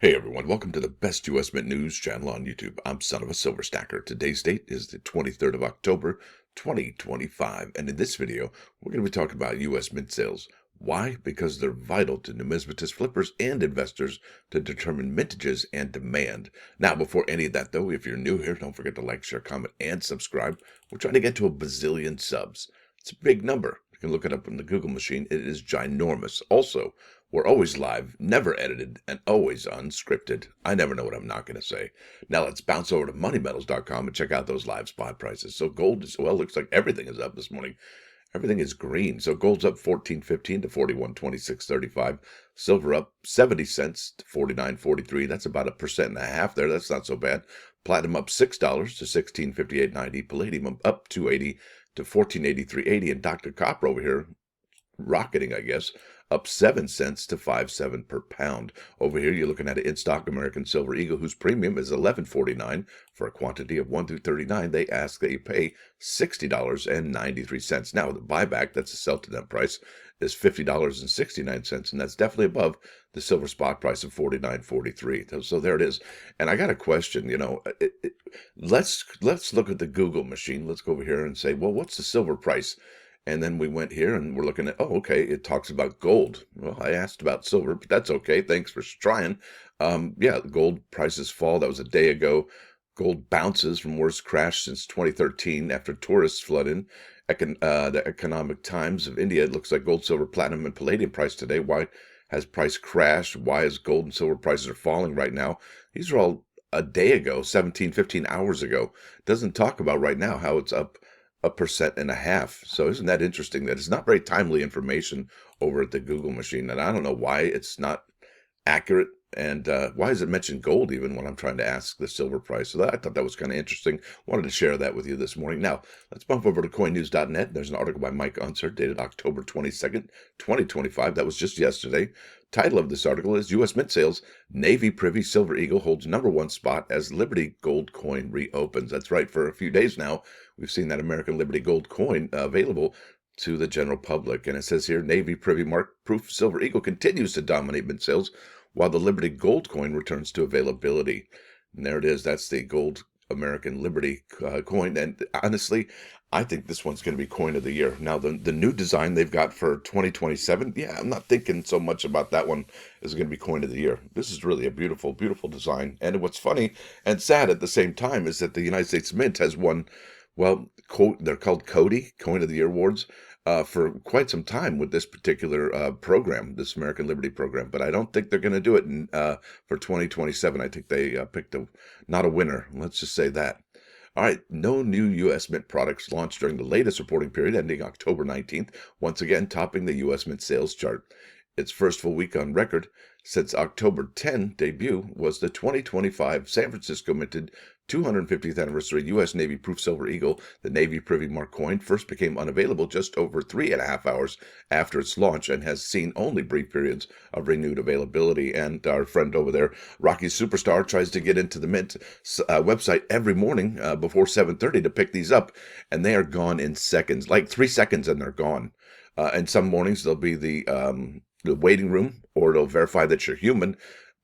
Hey everyone, welcome to the best US Mint news channel on YouTube. I'm sonofasilverstacker. Today's date is the 23rd of October, 2025. And in this video, we're going to be talking about US Mint sales. Why? Because they're vital to numismatist flippers and investors to determine mintages and demand. Now, before any of that though, if you're new here, don't forget to like, share, comment, and subscribe. We're trying to get to a bazillion subs. It's a big number. You can look it up in the Google machine. It is ginormous. Also, we're always live, never edited, and always unscripted. I never know what I'm not going to say. Now let's bounce over to moneymetals.com and check out those live spot prices. So gold is, well, looks like everything is up this morning. Everything is green. So gold's up 14.15 to 41.26.35. Silver up 70 cents to 49.43. That's about 1.5% there. That's not so bad. Platinum up $6 to 16.58.90. Palladium up 280 to 14.83.80. And Dr. Copper over here, rocketing, I guess, up 7 cents to 5.7 per pound. Over here, you're looking at an in-stock American Silver Eagle, whose premium is $11.49 for a quantity of 1 through 39. They ask that you pay $60.93. Now, the buyback, that's a sell-to-them price, is $50.69, and that's definitely above the silver spot price of $49.43. So there it is. And I got a question. Let's look at the Google machine. Let's go over here and say, well, what's the silver price? And then we went here and we're looking at, oh, okay, it talks about gold. Well, I asked about silver, but that's okay. Thanks for trying. Yeah, gold prices fall. That was a day ago. Gold bounces from worst crash since 2013 after tourists flood in. The Economic Times of India, it looks like gold, silver, platinum, and palladium price today. Why has price crashed? Why is gold and silver prices are falling right now? These are all a day ago, 15 hours ago. It doesn't talk about right now how it's up 1.5%. So isn't that interesting that it's not very timely information over at the Google machine? And I don't know why it's not accurate. And why does it mention gold even when I'm trying to ask the silver price? So I thought that was kind of interesting. Wanted to share that with you this morning. Now, let's bump over to coinnews.net. There's an article by Mike Unser dated October 22nd, 2025. That was just yesterday. Title of this article is U.S. Mint Sales, Navy Privy Silver Eagle holds #1 spot as Liberty Gold Coin reopens. That's right. For a few days now, we've seen that American Liberty Gold Coin available to the general public. And it says here, Navy Privy Mark Proof Silver Eagle continues to dominate mint sales while the Liberty Gold Coin returns to availability. And there it is. That's the gold American Liberty coin. And honestly, I think this one's going to be coin of the year. Now, the new design they've got for 2027, yeah, I'm not thinking so much about that one as going to be coin of the year. This is really a beautiful, beautiful design. And what's funny and sad at the same time is that the United States Mint has won, well, they're called Cody, Coin of the Year Awards, for quite some time with this particular program, this American Liberty program. But I don't think they're going to do it for 2027. I think they picked not a winner. Let's just say that. All right, no new U.S. Mint products launched during the latest reporting period ending October 19th, once again topping the U.S. Mint sales chart. Its first full week on record since October 10 debut was the 2025 San Francisco minted 250th anniversary U.S. Navy Proof Silver Eagle. The Navy Privy Mark coin first became unavailable just over 3.5 hours after its launch and has seen only brief periods of renewed availability. And our friend over there, Rocky Superstar, tries to get into the Mint website every morning before 7:30 to pick these up, and they are gone in seconds, like 3 seconds, and they're gone. And some mornings there'll be the waiting room, or it'll verify that you're human.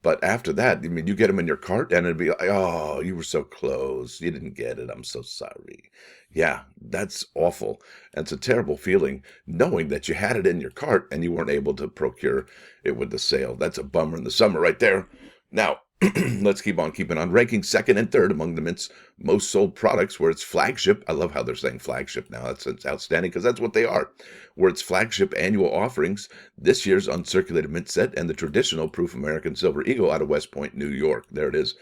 But after that, I mean, you get them in your cart and it'll be like, oh, you were so close. You didn't get it. I'm so sorry. Yeah, that's awful. And it's a terrible feeling knowing that you had it in your cart and you weren't able to procure it with the sale. That's a bummer in the summer right there. Now, let's keep on keeping on. Ranking second and third among the Mint's most sold products were its flagship. I love how they're saying flagship now. That's outstanding because that's what they are. Were its flagship annual offerings, this year's uncirculated Mint set, and the traditional Proof American Silver Eagle out of West Point, New York. There it is.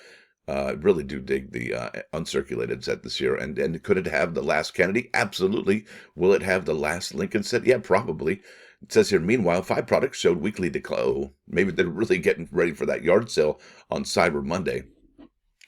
Really do dig the uncirculated set this year. And could it have the last Kennedy? Absolutely. Will it have the last Lincoln set? Yeah, probably. It says here, meanwhile, 5 products showed weekly decline. Maybe they're really getting ready for that yard sale on Cyber Monday.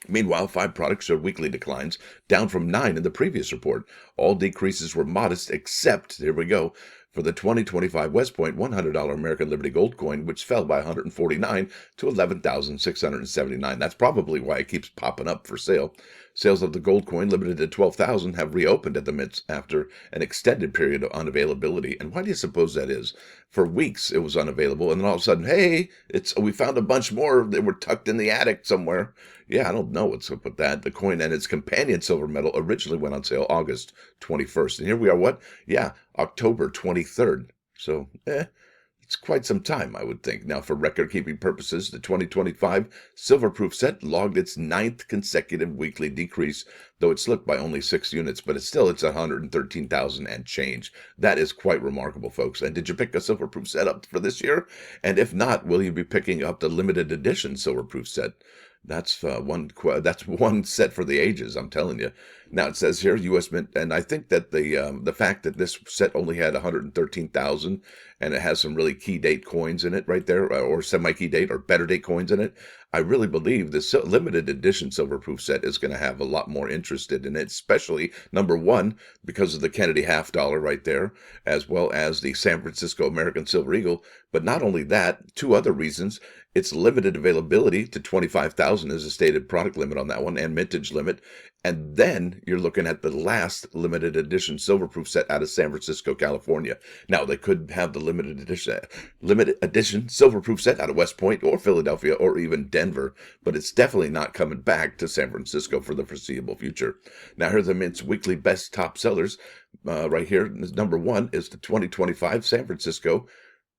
Meanwhile, 5 products showed weekly declines, down from 9 in the previous report. All decreases were modest, except, here we go, for the 2025 West Point $100 American Liberty Gold coin, which fell by 149 to 11,679. That's probably why it keeps popping up for sale. Sales of the gold coin, limited to 12,000, have reopened at the mints after an extended period of unavailability. And why do you suppose that is? For weeks it was unavailable, and then all of a sudden, hey, we found a bunch more that were tucked in the attic somewhere. Yeah, I don't know what's up with that. The coin and its companion silver medal originally went on sale August 21st. And here we are, what? Yeah, October 23rd. So, it's quite some time, I would think. Now, for record-keeping purposes, the 2025 Silverproof set logged its 9th consecutive weekly decrease, though it slipped by only 6 units, but it's 113,000 and change. That is quite remarkable, folks. And did you pick a Silverproof set up for this year? And if not, will you be picking up the limited edition Silverproof set? That's one set for the ages, I'm telling you. Now it says here U.S. Mint, and I think that the fact that this set only had 113,000 and it has some really key date coins in it right there, or semi-key date or better date coins in it, I really believe this limited edition Silverproof set is going to have a lot more interested in it, especially number one because of the Kennedy half dollar right there, as well as the San Francisco American Silver Eagle. But not only that, two other reasons. Its limited availability to 25,000 is a stated product limit on that one, and mintage limit. And then you're looking at the last limited edition Silverproof set out of San Francisco, California. Now, they could have the limited edition Silverproof set out of West Point or Philadelphia or even Denver, but it's definitely not coming back to San Francisco for the foreseeable future. Now, here's the Mint's weekly best top sellers. Right here, number one is the 2025 San Francisco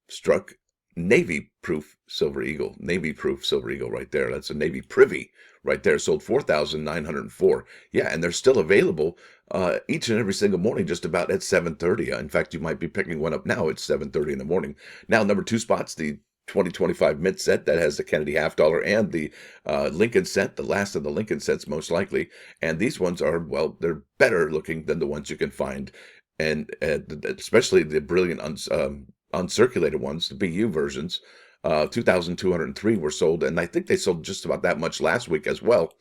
struck Navy Proof Silver Eagle. Navy Proof Silver Eagle right there. That's a Navy Privy right there. Sold 4,904. Yeah, and they're still available each and every single morning just about at 7:30. In fact, you might be picking one up now at 7:30 in the morning. Now, number two spot's the 2025 Mint set that has the Kennedy half dollar and the Lincoln set, the last of the Lincoln sets most likely. And these ones are, well, they're better looking than the ones you can find. And especially the brilliant uncirculated ones, the BU versions, 2,203 were sold, and I think they sold just about that much last week as well.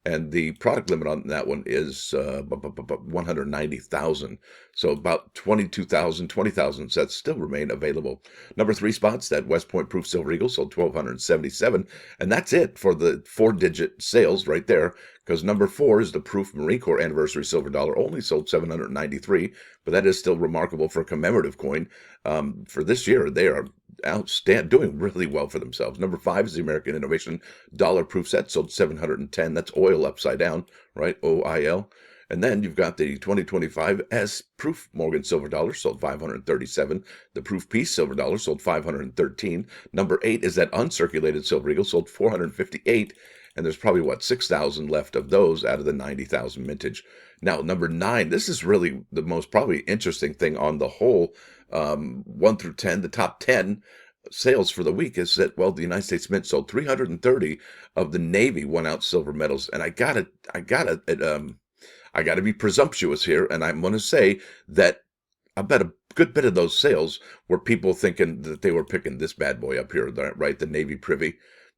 And the product limit on that one is 190,000. So about 20,000 sets still remain available. Number three spots, that West Point Proof Silver Eagle sold 1,277. And that's it for the 4-digit sales right there. Because number four is the Proof Marine Corps Anniversary Silver Dollar, only sold 793. But that is still remarkable for a commemorative coin. For this year, they are outstanding, doing really well for themselves. Number five is the American Innovation Dollar Proof Set, sold 710. That's oil upside down, right? OIL. And then you've got the 2025 S Proof Morgan Silver Dollar, sold 537. The Proof Peace Silver Dollar sold 513. Number 8 is that uncirculated Silver Eagle, sold 458. And there's probably, 6,000 left of those out of the 90,000 mintage. Now, number 9, this is really the most probably interesting thing on the whole 1 through 10, the top 10 sales for the week is that, well, the United States Mint sold 330 of the Navy 1-ounce silver medals. And I gotta be presumptuous here, and I'm going to say that I bet a good bit of those sales were people thinking that they were picking this bad boy up here, right? The Navy Privy.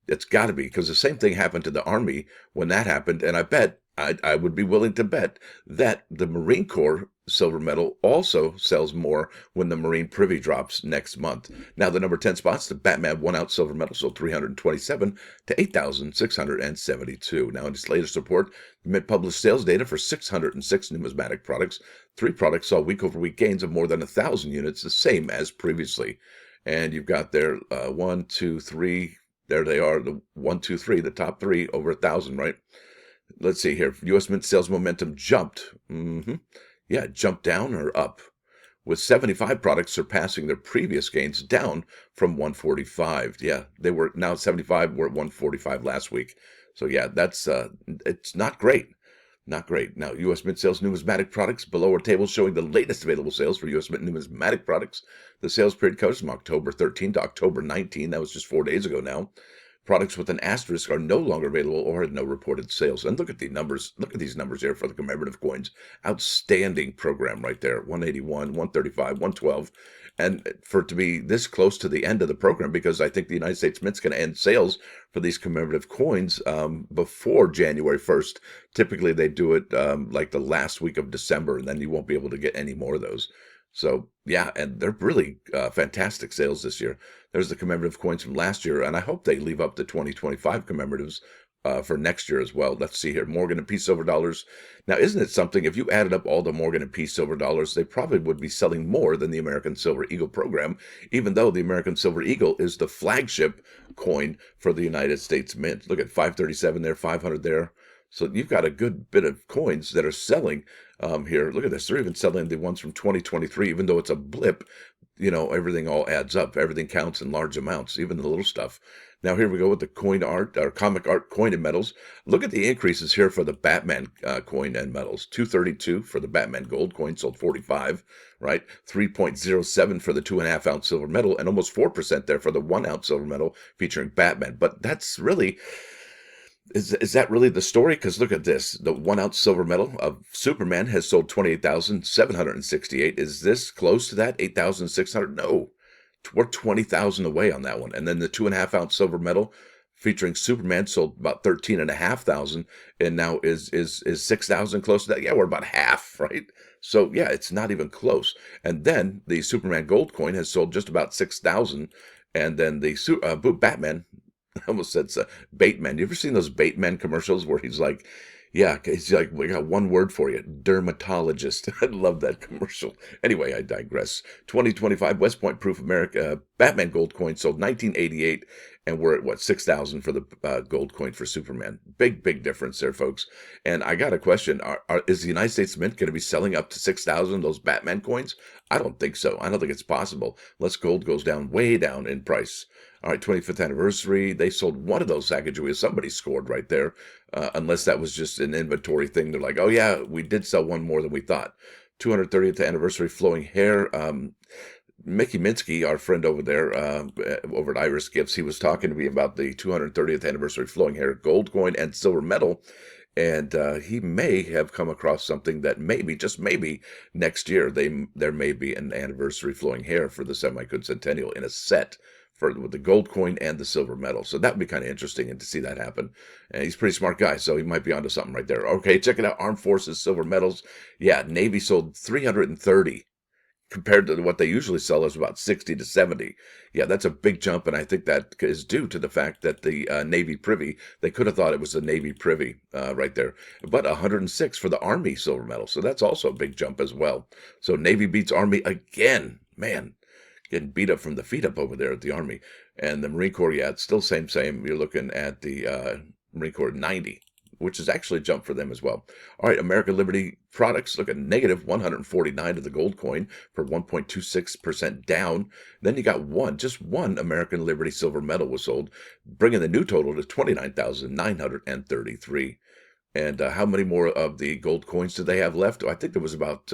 It's got to be, because the same thing happened to the Army when that happened, and I bet I would be willing to bet that the Marine Corps silver medal also sells more when the Marine Privy drops next month. Now, the number 10 spots, the Batman 1-ounce silver medal sold 327 to 8,672. Now, in its latest report, the Mint published sales data for 606 numismatic products. 3 products saw week-over-week gains of more than 1,000 units, the same as previously. And you've got there 1, 2, 3. There they are, the 1, 2, 3, the top 3 over 1,000, right? Let's see here. U.S. Mint sales momentum jumped. Yeah, jumped down or up, with 75 products surpassing their previous gains, down from 145. Yeah, they were now 75. We're at 145 last week. So yeah, that's it's not great. Not great. Now, U.S. Mint sales numismatic products. Below are tables showing the latest available sales for U.S. Mint numismatic products. The sales period covers from October 13 to October 19. That was just 4 days ago now. Products with an asterisk are no longer available or had no reported sales. And look at the numbers. Look at these numbers here for the commemorative coins. Outstanding program right there. 181, 135, 112. And for it to be this close to the end of the program, because I think the United States Mint's going to end sales for these commemorative coins before January 1st. Typically, they do it like the last week of December, and then you won't be able to get any more of those. So yeah, and they're really fantastic sales this year. There's the commemorative coins from last year, and I hope they leave up the 2025 commemoratives for next year as well. Let's see here, Morgan and Peace silver dollars. Now, isn't it something? If you added up all the Morgan and Peace silver dollars, they probably would be selling more than the American Silver Eagle program, even though the American Silver Eagle is the flagship coin for the United States Mint. Look at 537 there, 500 there. So you've got a good bit of coins that are selling here. Look at this. They're even selling the ones from 2023, even though it's a blip. Everything all adds up. Everything counts in large amounts, even the little stuff. Now here we go with the coin art, or comic art coin and metals. Look at the increases here for the Batman coin and metals. 232 for the Batman gold coin, sold 45, right? 3.07 for the 2.5 ounce silver medal, and almost 4% there for the 1 ounce silver medal featuring Batman. But that's really... Is that really the story? Because look at this. The 1 ounce silver medal of Superman has sold 28,768. Is this close to that? 8,600? No. We're 20,000 away on that one. And then the 2.5 ounce silver medal featuring Superman sold about 13,500, and now is 6,000 close to that? Yeah, we're about half, right? So yeah, it's not even close. And then the Superman gold coin has sold just about 6,000, and then the Batman, I almost said Bateman. You ever seen those Bateman commercials where he's like, we got one word for you, dermatologist. I love that commercial. Anyway, I digress. 2025 West Point Proof America Batman gold coin sold 1988, and we're at 6,000 for the gold coin for Superman. Big difference there, folks. And I got a question: is the United States Mint going to be selling up to 6,000 those Batman coins? I don't think so. I don't think it's possible unless gold goes down, way down in price. All right, 25th anniversary. They sold one of those Sacagawea. Somebody scored right there, unless that was just an inventory thing. They're like, oh yeah, we did sell one more than we thought. 230th anniversary flowing hair. Mickey Minsky, our friend over there, over at Iris Gifts, he was talking to me about the 230th anniversary flowing hair gold coin and silver medal. And he may have come across something that maybe, just maybe, next year there may be an anniversary flowing hair for the semi-quincentennial in a set with the gold coin and the silver medal. So that would be kind of interesting and to see that happen. And he's a pretty smart guy, so he might be onto something right there. Okay, check it out. Armed Forces silver medals. Yeah, Navy sold 330 compared to what they usually sell is about 60 to 70. Yeah, that's a big jump, and I think that is due to the fact that the Navy Privy, they could have thought it was the Navy Privy right there, but 106 for the Army silver medal. So that's also a big jump as well. So Navy beats Army again. Man, getting beat up from the feet up over there at the Army. And the Marine Corps, yeah, it's still same. You're looking at the Marine Corps 90, which is actually a jump for them as well. All right, American Liberty products, look at negative 149 to the gold coin for 1.26% down. Then you got just one American Liberty silver medal was sold, bringing the new total to 29,933. And how many more of the gold coins do they have left? I think there was about...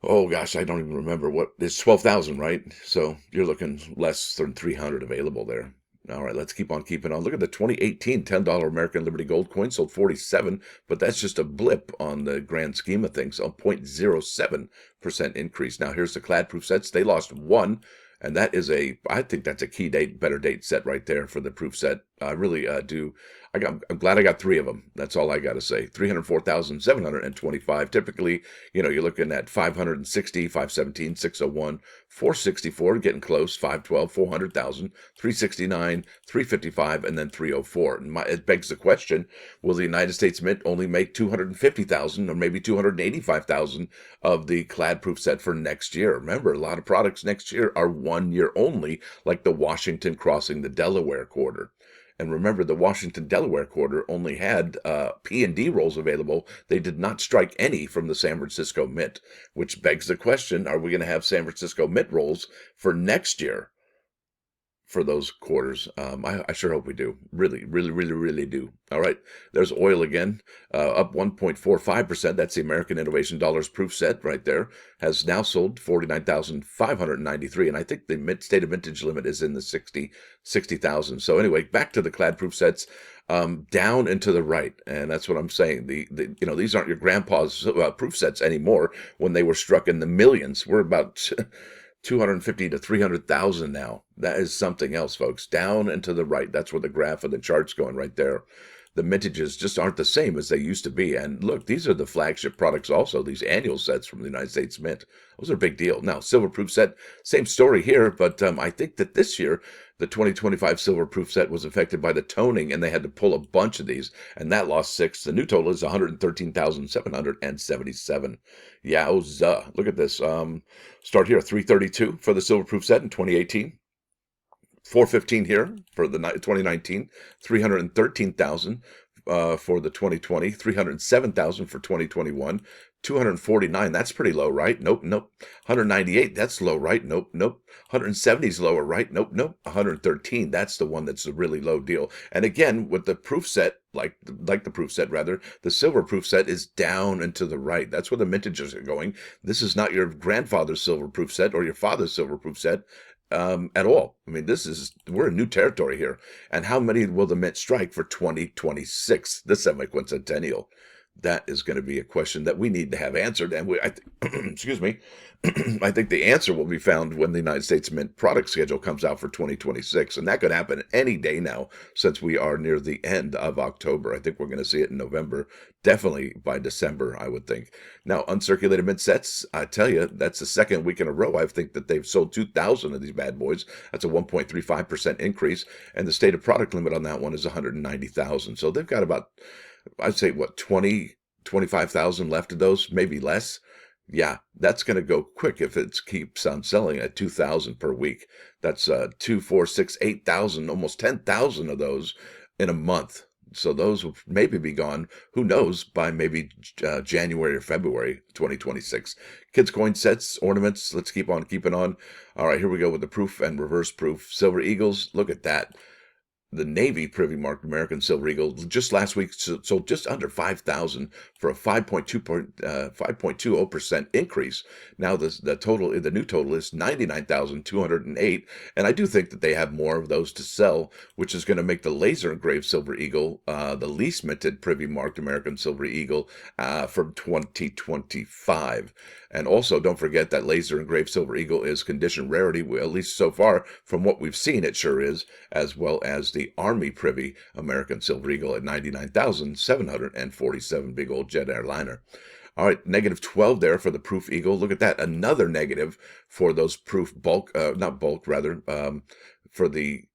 oh gosh, I don't even remember what. It's 12,000, right? So you're looking less than 300 available there. All right, let's keep on keeping on. Look at the 2018 $10 American Liberty gold coin, sold 47, but that's just a blip on the grand scheme of things, a 0.07% increase. Now here's the clad proof sets. They lost one, and that is I think that's a key date, better date set right there for the proof set. I really do. I'm glad I got three of them. That's all I got to say. 304,725. Typically, you're looking at 560, 517, 601, 464, getting close, 512, 400,000, 369, 355, and then 304. And it begs the question, will the United States Mint only make 250,000 or maybe 285,000 of the clad proof set for next year? Remember, a lot of products next year are 1 year only, like the Washington crossing the Delaware quarter. And remember, the Washington-Delaware quarter only had P&D rolls available. They did not strike any from the San Francisco Mint, which begs the question, are we going to have San Francisco Mint rolls for next year for those quarters? I sure hope we do. Really do. All right, there's oil again, up 1.45%. That's the American Innovation Dollars proof set right there. Has now sold 49,593, and I think the state of vintage limit is in the 60,000. So anyway, back to the clad proof sets, down and to the right, and that's what I'm saying. These aren't your grandpa's proof sets anymore. When they were struck in the millions, we're about 250 to 300,000 now. That is something else, folks. Down and to the right. That's where the graph of the chart's going right there. The mintages just aren't the same as they used to be. And look, these are the flagship products also, these annual sets from the United States Mint. Those are a big deal. Now, silver proof set, same story here, but I think that this year, the 2025 silver proof set was affected by the toning, and they had to pull a bunch of these, and that lost 6. The new total is 113,777. Yowza. Look at this. Start here, 332 for the silver proof set in 2018. 415 here for the 2019, 313,000 for the 2020, 307,000 for 2021, 249. That's pretty low, right? Nope, nope. 198. That's low, right? Nope, nope. 170 is lower, right? Nope, nope. 113. That's the one that's a really low deal. And again, with the proof set, like the proof set rather, the silver proof set is down and to the right. That's where the mintages are going. This is not your grandfather's silver proof set or your father's silver proof set. At all. I mean, we're in new territory here. And how many will the Mint strike for 2026, the semi-quincentennial? That is going to be a question that we need to have answered. And excuse me, I think the answer will be found when the United States Mint product schedule comes out for 2026. And that could happen any day now, since we are near the end of October. I think we're going to see it in November, definitely by December, I would think. Now, uncirculated Mint sets, I tell you, that's the second week in a row. I think that they've sold 2,000 of these bad boys. That's a 1.35% increase. And the stated product limit on that one is 190,000. So they've got about, I'd say, 25,000 left of those, maybe less. Yeah, that's going to go quick if it keeps on selling at 2,000 per week. That's 2, 4, 6, 8,000, almost 10,000 of those in a month. So those will maybe be gone, who knows, by maybe January or February 2026. Kids coin sets, ornaments, let's keep on keeping on. All right, here we go with the proof and reverse proof. Silver Eagles, look at that. The Navy Privy marked American Silver Eagle just last week sold just under 5,000 for a 5.20% increase. Now the new total is 99,208, and I do think that they have more of those to sell, which is going to make the laser engraved Silver Eagle the least minted Privy marked American Silver Eagle from 2025. And also, don't forget that laser engraved Silver Eagle is condition rarity, at least so far from what we've seen, it sure is, as well as the Army Privy American Silver Eagle at 99,747, big old jet airliner. All right, negative 12 there for the proof Eagle. Look at that, another negative for those proof bulk, not bulk, rather, for the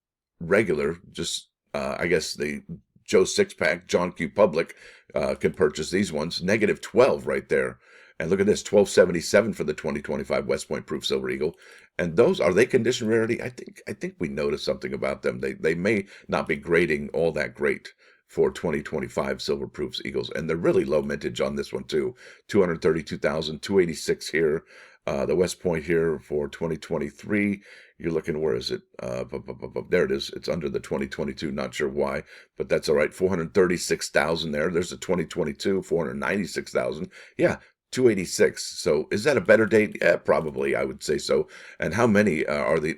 regular, just, I guess the Joe Six-Pack, John Q. Public can purchase these ones. Negative 12 right there. And look at this, 1277 for the 2025 West Point Proof Silver Eagle. And those, are they condition rarity? I think we noticed something about them. They may not be grading all that great for 2025 Silver Proofs Eagles. And they're really low mintage on this one too. 232,286 here. The West Point here for 2023. You're looking, where is it? There it is. It's under the 2022. Not sure why, but that's all right. 436,000 there. There's a 2022, 496,000. Yeah. 286. So is that a better date? Yeah, probably. I would say so. And how many are the,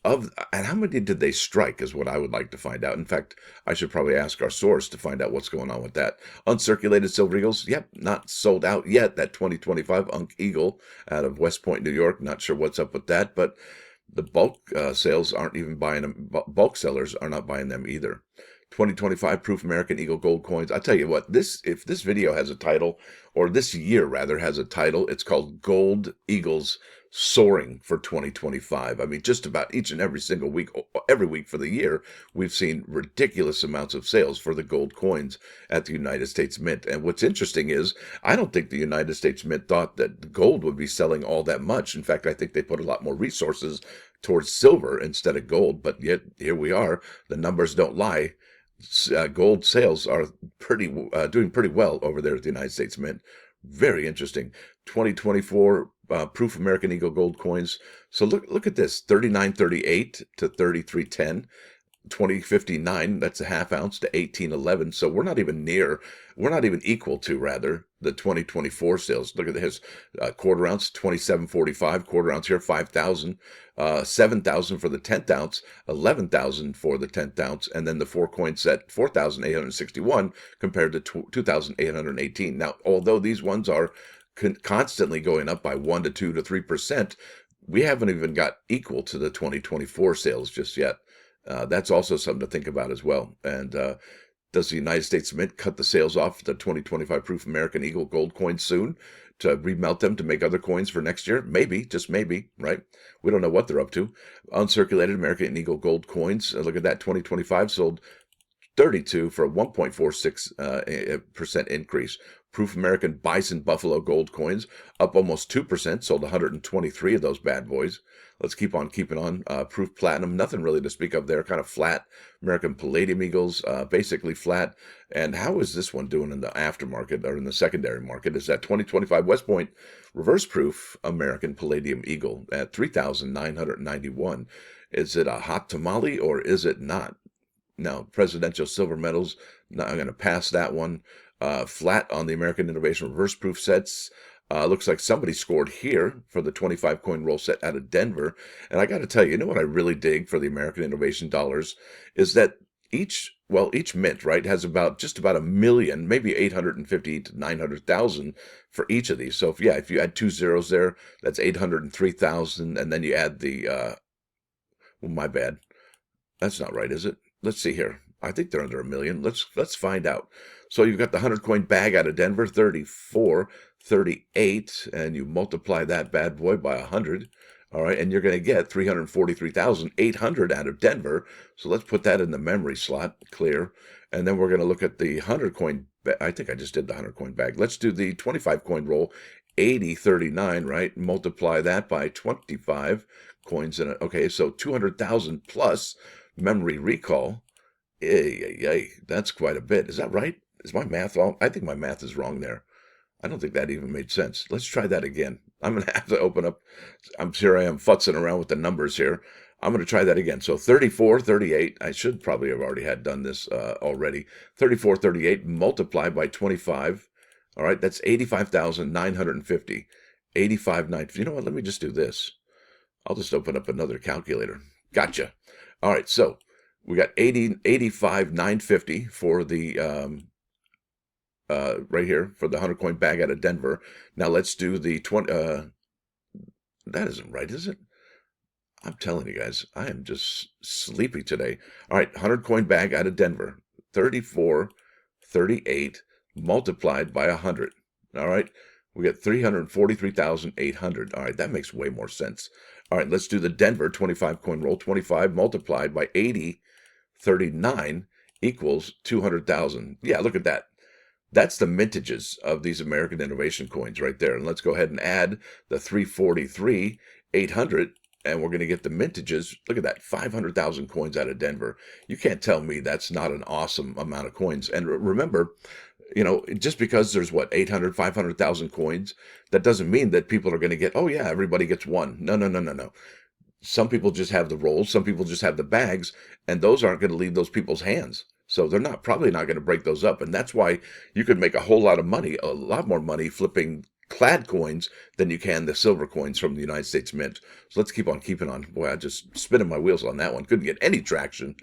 and how many did they strike is what I would like to find out. In fact, I should probably ask our source to find out what's going on with that. Uncirculated Silver Eagles, yep, not sold out yet. That 2025 Unk Eagle out of West Point, New York. Not sure what's up with that, but the bulk sales aren't even buying them. Bulk sellers are not buying them either. 2025 Proof American Eagle Gold Coins. I'll tell you what, if this video has a title, or this year rather has a title, it's called Gold Eagles Soaring for 2025. I mean, just about each and every single week, every week for the year, we've seen ridiculous amounts of sales for the gold coins at the United States Mint. And what's interesting is, I don't think the United States Mint thought that gold would be selling all that much. In fact, I think they put a lot more resources towards silver instead of gold. But yet, here we are. The numbers don't lie. Gold sales are doing pretty well over there at the United States Mint. Very interesting. 2024 Proof American Eagle gold coins. So look at this, 39.38 to 33.10. 2059, that's a half ounce, to 1811. So we're not even equal to, rather, the 2024 sales. Look at this, quarter ounce, 27.45, quarter ounce here, 5,000, 7,000 for the 10th ounce, 11,000 for the 10th ounce, and then the 4-coin set, 4,861 compared to 2,818. Now, although these ones are constantly going up by 1 to 2 to 3%, we haven't even got equal to the 2024 sales just yet. That's also something to think about as well. And does the United States Mint cut the sales off the 2025 Proof American Eagle gold coins soon to remelt them to make other coins for next year? Maybe, just maybe, right? We don't know what they're up to. Uncirculated American Eagle gold coins, look at that, 2025 sold 32 for a 1.46% increase. Proof American Bison Buffalo gold coins up almost 2%, sold 123 of those bad boys. Let's keep on keeping on. Proof Platinum, nothing really to speak of there, kind of flat. American Palladium Eagles, basically flat. And how is this one doing in the aftermarket or in the secondary market? Is that 2025 West Point Reverse Proof American Palladium Eagle at 3,991. Is it a hot tamale or is it not? No, presidential silver medals. No, I'm going to pass that one. Flat on the American Innovation Reverse Proof sets. Looks like somebody scored here for the 25 coin roll set out of Denver. And I got to tell you, you know what I really dig for the American Innovation dollars is that each mint, right, has just about a million, maybe 850 to 900,000 for each of these. So if you add 2 zeros there, that's 803,000. And then you add the, well, my bad. That's not right, is it? Let's see here. I think they're under a million. Let's find out. So you've got the 100 coin bag out of Denver, 34, 38, and you multiply that bad boy by 100. All right, and you're going to get 343,800 out of Denver. So let's put that in the memory slot, clear. And then we're going to look at the 100 coin. I think I just did the 100 coin bag. Let's do the 25 coin roll, 8039, right? Multiply that by 25 coins in it. Okay, so 200,000 plus memory recall. Yay, that's quite a bit. Is that right? Is my math wrong? I think my math is wrong there. I don't think that even made sense. Let's try that again. I'm going to have to open up. I'm sure I am futzing around with the numbers here. I'm going to try that again. So 34, 38. I should probably have already had done this already. 34, 38 multiplied by 25. All right, that's 85,950. 85,950. You know what? Let me just do this. I'll just open up another calculator. Gotcha. All right, so we got 85,950 for the right here for the 100 coin bag out of Denver. Now let's do the 20. That isn't right, is it? I'm telling you guys, I am just sleepy today. All right, 100 coin bag out of Denver, 34, 38 multiplied by 100. All right, we get 343,800. All right, that makes way more sense. All right, let's do the Denver 25 coin roll. 25 multiplied by 80, 39 equals 200,000. Yeah, look at that. That's the mintages of these American Innovation coins right there. And let's go ahead and add the 343, 800, and we're going to get the mintages. Look at that, 500,000 coins out of Denver. You can't tell me that's not an awesome amount of coins. And remember, just because there's 800, 500,000 coins, that doesn't mean that people are going to get, oh yeah, everybody gets one. No. Some people just have the rolls. Some people just have the bags, and those aren't going to leave those people's hands. So they're probably not going to break those up. And that's why you could make a whole lot of money, a lot more money flipping clad coins than you can the silver coins from the United States Mint. So let's keep on keeping on. Boy, I just spinning my wheels on that one. Couldn't get any traction.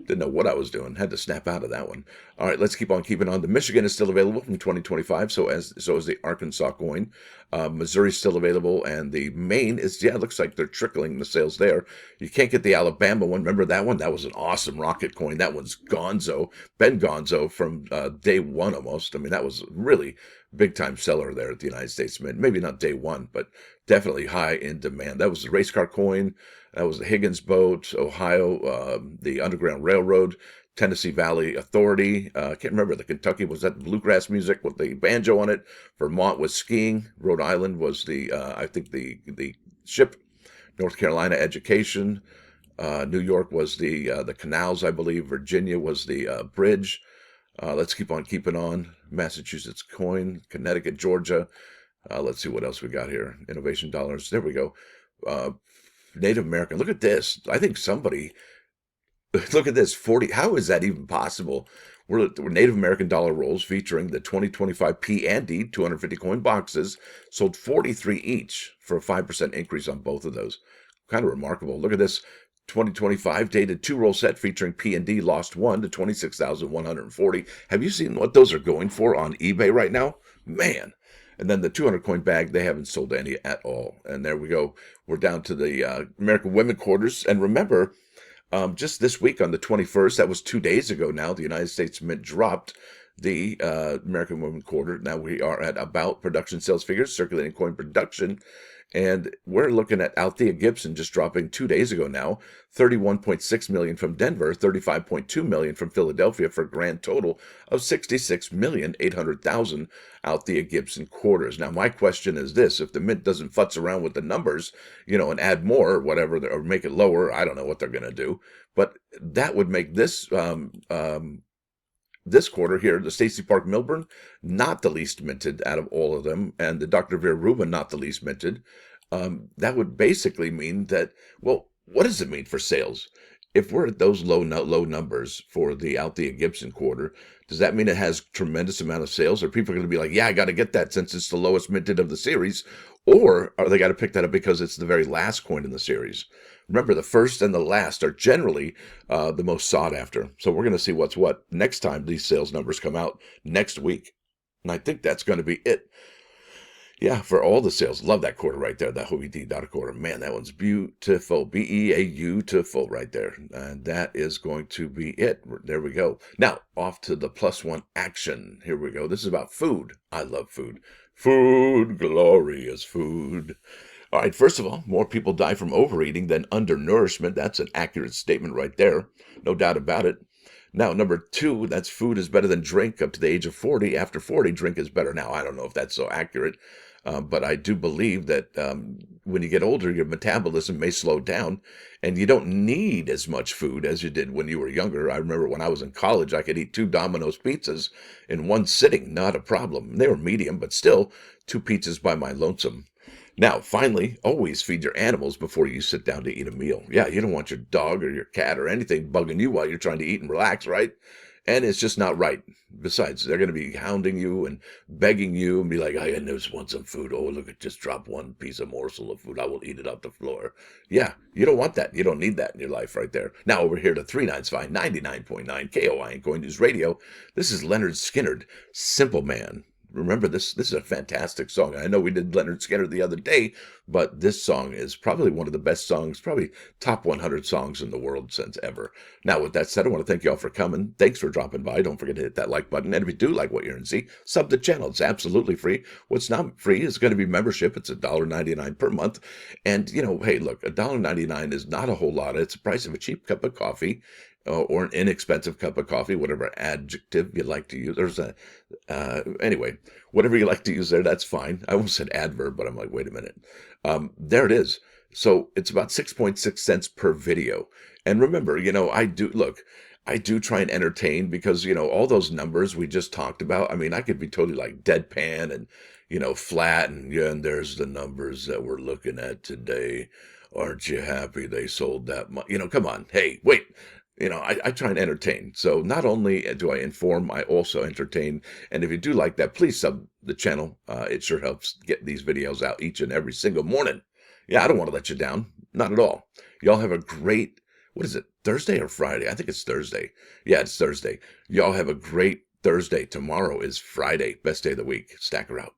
Didn't know what I was doing. Had to snap out of that one. All right, let's keep on keeping on. The Michigan is still available from 2025. So is the Arkansas coin. Missouri's still available, and the Maine is, it looks like they're trickling the sales there. You can't get the Alabama one. Remember that one? That was an awesome rocket coin. That one's Gonzo, Ben Gonzo from day one almost. I mean, that was really big time seller there at the United States Mint. Maybe not day one, but definitely high in demand. That was the race car coin. That was the Higgins boat, Ohio, the Underground Railroad, Tennessee Valley Authority. I can't remember the Kentucky. Was that bluegrass music with the banjo on it? Vermont was skiing. Rhode Island was I think the ship. North Carolina education. New York was the canals, I believe. Virginia was the bridge. Let's keep on keeping on. Massachusetts coin, Connecticut, Georgia. Let's see what else we got here. Innovation dollars. There we go. Native American. Look at this. I think somebody. Look at this. 40. How is that even possible? We're Native American dollar rolls featuring the 2025 P and D 250 coin boxes sold 43 each for a 5% increase on both of those. Kind of remarkable. Look at this. 2025 dated 2-roll set featuring P and D lost 1 to 26,140. Have you seen what those are going for on eBay right now? Man. And then the 200 coin bag, they haven't sold any at all. And there we go. We're down to the American Women quarters. And remember, just this week on the 21st, that was 2 days ago now, the United States Mint dropped the American Women quarter. Now we are at about production sales figures, circulating coin production. And we're looking at Althea Gibson just dropping 2 days ago now, 31.6 million from Denver, 35.2 million from Philadelphia for a grand total of 66,800,000 Althea Gibson quarters. Now, my question is this: if the Mint doesn't futz around with the numbers, and add more or whatever, or make it lower, I don't know what they're going to do, but that would make this this quarter here, the Stacey Park Milburn, not the least minted out of all of them, and the Dr. Vera Rubin, not the least minted. That would basically mean that, well, what does it mean for sales? If we're at those low numbers for the Althea Gibson quarter, does that mean it has tremendous amount of sales? Are people going to be like, yeah, I got to get that since it's the lowest minted of the series? Or are they got to pick that up because it's the very last coin in the series? Remember, the first and the last are generally the most sought after. So we're going to see what's what next time these sales numbers come out next week. And I think that's going to be it. Yeah, for all the sales. Love that quarter right there, that Hovey dot quarter. Man, that one's beautiful. Beautiful right there. And that is going to be it. There we go. Now, off to the +1 action. Here we go. This is about food. I love food. Food, glorious food. All right, first of all, more people die from overeating than undernourishment. That's an accurate statement right there. No doubt about it. Now, number 2, that's food is better than drink up to the age of 40. After 40, drink is better. Now, I don't know if that's so accurate, but I do believe that when you get older, your metabolism may slow down, and you don't need as much food as you did when you were younger. I remember when I was in college, I could eat 2 Domino's pizzas in one sitting, not a problem. They were medium, but still 2 pizzas by my lonesome. Now, finally, always feed your animals before you sit down to eat a meal. Yeah, you don't want your dog or your cat or anything bugging you while you're trying to eat and relax, right? And it's just not right. Besides, they're going to be hounding you and begging you and be like, I just want some food. Oh, look, it just dropped one piece of morsel of food. I will eat it off the floor. Yeah, you don't want that. You don't need that in your life right there. Now, over here to 395 99.9 KOI and Coin News Radio. This is Lynyrd Skynyrd, Simple Man. Remember, this is a fantastic song. I know we did Lynyrd Skynyrd the other day, but this song is probably one of the best songs, probably top 100 songs in the world since ever. Now, with that said, I want to thank you all for coming. Thanks for dropping by. Don't forget to hit that like button. And if you do like what you're hearing, sub the channel. It's absolutely free. What's not free is going to be membership. It's $1.99 per month. And, hey, look, $1.99 is not a whole lot. It's the price of a cheap cup of coffee. Or an inexpensive cup of coffee, whatever adjective you like to use. Anyway, whatever you like to use there, that's fine. I almost said adverb, but I'm like, wait a minute. There it is. So it's about 6.6 cents per video. And remember, I do try and entertain because, all those numbers we just talked about, I mean, I could be totally like deadpan and, flat and there's the numbers that we're looking at today. Aren't you happy they sold that much? Come on. Hey, wait. I try and entertain. So not only do I inform, I also entertain. And if you do like that, please sub the channel. It sure helps get these videos out each and every single morning. Yeah, I don't want to let you down. Not at all. Y'all have a great, what is it, Thursday or Friday? I think it's Thursday. Yeah, it's Thursday. Y'all have a great Thursday. Tomorrow is Friday. Best day of the week. Stacker out.